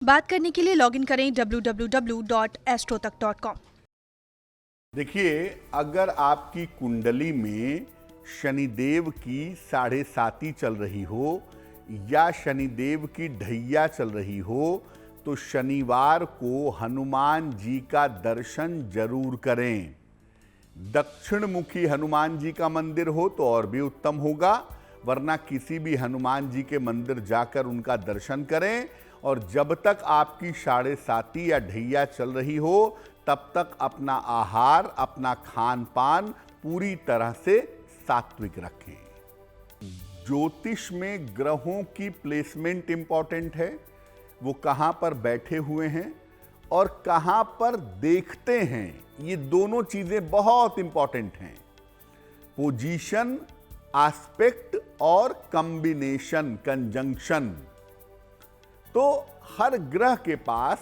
बात करने के लिए लॉगिन करें www.astrotak.com। देखिए, अगर आपकी कुंडली में शनिदेव की 7.5 चल रही हो या शनिदेव की ढैया चल रही हो तो शनिवार को हनुमान जी का दर्शन जरूर करें। दक्षिण मुखी हनुमान जी का मंदिर हो तो और भी उत्तम होगा, वरना किसी भी हनुमान जी के मंदिर जाकर उनका दर्शन करें। और जब तक आपकी 7.5 या ढैया चल रही हो तब तक अपना आहार, अपना खान पान पूरी तरह से सात्विक रखें। ज्योतिष में ग्रहों की प्लेसमेंट इंपॉर्टेंट है, वो कहां पर बैठे हुए हैं और कहां पर देखते हैं, ये दोनों चीजें बहुत इंपॉर्टेंट हैं। पोजीशन, एस्पेक्ट और कॉम्बिनेशन, कंजंक्शन। तो हर ग्रह के पास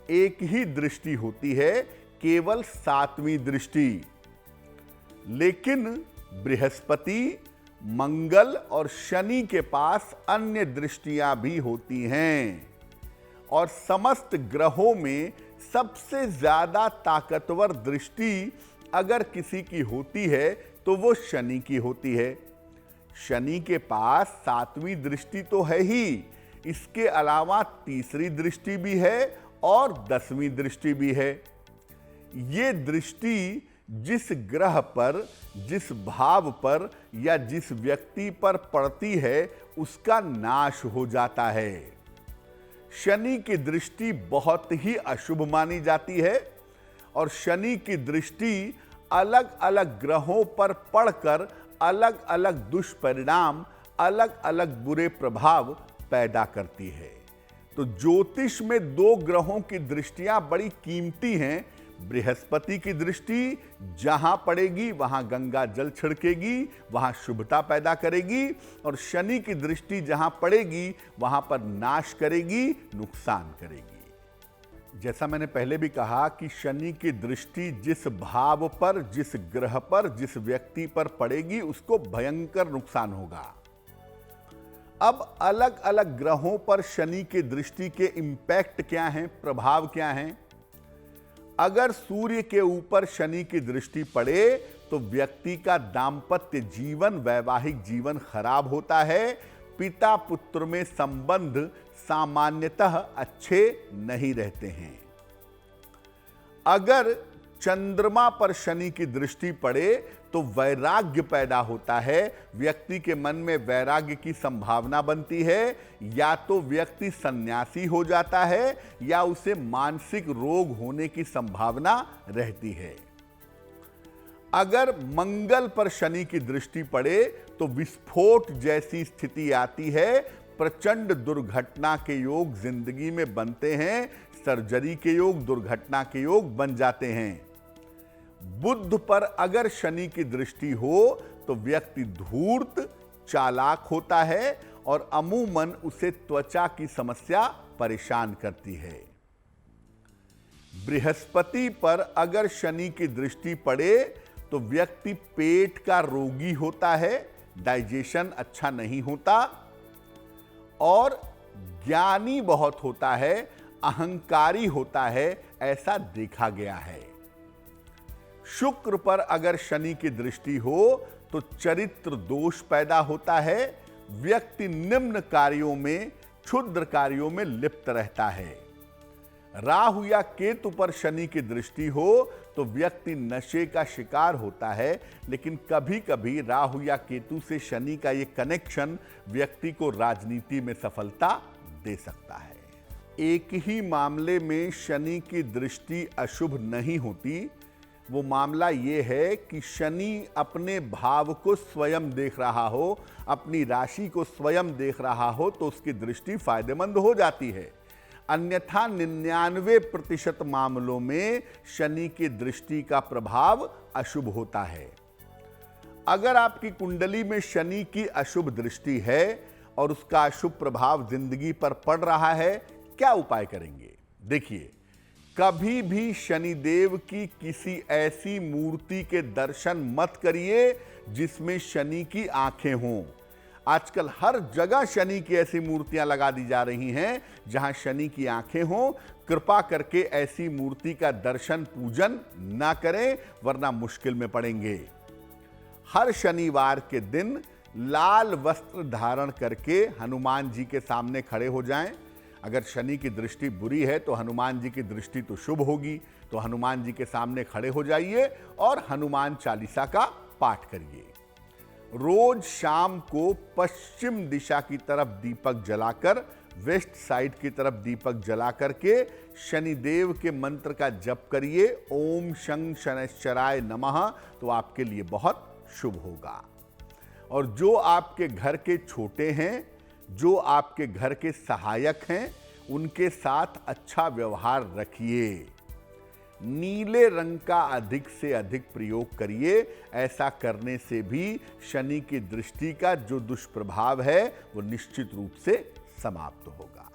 एक ही दृष्टि होती है, केवल 7वीं दृष्टि। लेकिन बृहस्पति, मंगल और शनि के पास अन्य दृष्टियां भी होती हैं। और समस्त ग्रहों में सबसे ज्यादा ताकतवर दृष्टि अगर किसी की होती है तो वो शनि की होती है। शनि के पास 7वीं दृष्टि तो है ही, इसके अलावा तीसरी दृष्टि भी है और 10वीं दृष्टि भी है। ये दृष्टि जिस ग्रह पर, जिस भाव पर या जिस व्यक्ति पर पड़ती है उसका नाश हो जाता है। शनि की दृष्टि बहुत ही अशुभ मानी जाती है और शनि की दृष्टि अलग अलग ग्रहों पर पड़कर अलग अलग दुष्परिणाम, अलग अलग बुरे प्रभाव पैदा करती है। तो ज्योतिष में 2 ग्रहों की दृष्टियां बड़ी कीमती हैं। बृहस्पति की दृष्टि जहां पड़ेगी वहां गंगा जल छिड़केगी, वहां शुभता पैदा करेगी, और शनि की दृष्टि जहां पड़ेगी वहां पर नाश करेगी, नुकसान करेगी। जैसा मैंने पहले भी कहा कि शनि की दृष्टि जिस भाव पर, जिस ग्रह पर, जिस व्यक्ति पर पड़ेगी उसको भयंकर नुकसान होगा। अब अलग अलग ग्रहों पर शनि की दृष्टि के इंपैक्ट क्या हैं, प्रभाव क्या हैं? अगर सूर्य के ऊपर शनि की दृष्टि पड़े तो व्यक्ति का दांपत्य जीवन, वैवाहिक जीवन खराब होता है। पिता पुत्र में संबंध सामान्यतः अच्छे नहीं रहते हैं। अगर चंद्रमा पर शनि की दृष्टि पड़े तो वैराग्य पैदा होता है, व्यक्ति के मन में वैराग्य की संभावना बनती है। या तो व्यक्ति सन्यासी हो जाता है या उसे मानसिक रोग होने की संभावना रहती है। अगर मंगल पर शनि की दृष्टि पड़े तो विस्फोट जैसी स्थिति आती है, प्रचंड दुर्घटना के योग जिंदगी में बनते हैं, सर्जरी के योग, दुर्घटना के योग बन जाते हैं। बुध पर अगर शनि की दृष्टि हो तो व्यक्ति धूर्त, चालाक होता है और अमूमन उसे त्वचा की समस्या परेशान करती है। बृहस्पति पर अगर शनि की दृष्टि पड़े तो व्यक्ति पेट का रोगी होता है, डाइजेशन अच्छा नहीं होता और ज्ञानी बहुत होता है, अहंकारी होता है, ऐसा देखा गया है। शुक्र पर अगर शनि की दृष्टि हो तो चरित्र दोष पैदा होता है, व्यक्ति निम्न कार्यों में, क्षुद्र कार्यों में लिप्त रहता है। राहु या केतु पर शनि की दृष्टि हो तो व्यक्ति नशे का शिकार होता है, लेकिन कभी कभी राहु या केतु से शनि का यह कनेक्शन व्यक्ति को राजनीति में सफलता दे सकता है। एक ही मामले में शनि की दृष्टि अशुभ नहीं होती। वो मामला ये है कि शनि अपने भाव को स्वयं देख रहा हो, अपनी राशि को स्वयं देख रहा हो तो उसकी दृष्टि फायदेमंद हो जाती है। अन्यथा 99% मामलों में शनि की दृष्टि का प्रभाव अशुभ होता है। अगर आपकी कुंडली में शनि की अशुभ दृष्टि है और उसका अशुभ प्रभाव जिंदगी पर पड़ रहा है, क्या उपाय करेंगे? देखिए, कभी भी शनिदेव की किसी ऐसी मूर्ति के दर्शन मत करिए जिसमें शनि की आंखें हों। आजकल हर जगह शनि की ऐसी मूर्तियां लगा दी जा रही हैं जहां शनि की आंखें हों। कृपा करके ऐसी मूर्ति का दर्शन पूजन ना करें, वरना मुश्किल में पड़ेंगे। हर शनिवार के दिन लाल वस्त्र धारण करके हनुमान जी के सामने खड़े हो जाएं। अगर शनि की दृष्टि बुरी है तो हनुमान जी की दृष्टि तो शुभ होगी, तो हनुमान जी के सामने खड़े हो जाइए और हनुमान चालीसा का पाठ करिए। रोज शाम को पश्चिम दिशा की तरफ दीपक जलाकर, वेस्ट साइड की तरफ दीपक जला करके शनिदेव के मंत्र का जप करिए, ओम शं शनैश्चराय नमः, तो आपके लिए बहुत शुभ होगा। और जो आपके घर के छोटे हैं, जो आपके घर के सहायक हैं, उनके साथ अच्छा व्यवहार रखिए। नीले रंग का अधिक से अधिक प्रयोग करिए। ऐसा करने से भी शनि की दृष्टि का जो दुष्प्रभाव है वो निश्चित रूप से समाप्त होगा।